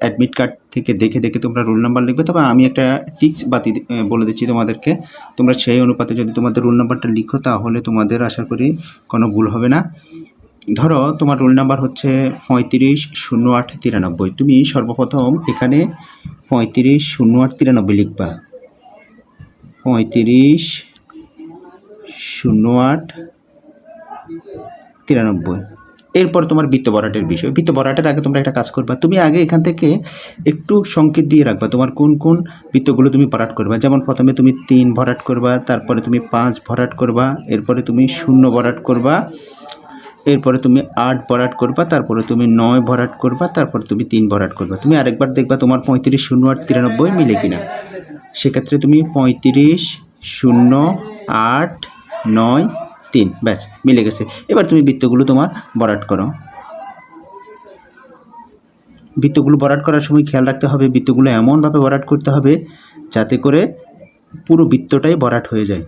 Admit card থেকে দেখে দেখে তোমরা রোল নাম্বার লিখবে। তবে আমি একটা টিক্স বলে দিচ্ছি তোমাদেরকে, তোমরা সেই অনুপাতে যদি তোমাদের রোল নাম্বারটা লিখো তাহলে তোমাদের আশা করি কোনো ভুল হবে না। ধরো তোমার রোল নাম্বার হচ্ছে 350893। তুমি সর্বপ্রথম এখানে 350893 লিখবা, 350893। এরপর তোমার বৃত্ত ভরাটের বিষয়। বৃত্ত ভরাটের আগে তোমরা একটা কাজ করবা, তুমি আগে এখান থেকে একটু সংকেত দিয়ে রাখবা তোমার কোন কোন বৃত্তগুলো তুমি ভরাট করবা। যেমন প্রথমে তুমি 3 ভরাট করবা, তারপরে তুমি 5 ভরাট করবা, এরপরে তুমি 0 ভরাট করবা, এরপরে তুমি 8 ভরাট করবা, তারপরে তুমি 9 ভরাট করবা, তারপরে তুমি 3 ভরাট করবা। তুমি আরেকবার দেখবা তোমার 350893 মিলে কিনা। সেক্ষেত্রে তুমি 350893, ব্যাস মিলে গেছে। এবার তুমি বৃত্তগুলো তোমার ভরাট করো। বৃত্তগুলো ভরাট করার সময় খেয়াল রাখতে হবে বৃত্তগুলো এমনভাবে ভরাট করতে হবে যাতে করে পুরো বৃত্তটাই ভরাট হয়ে যায়।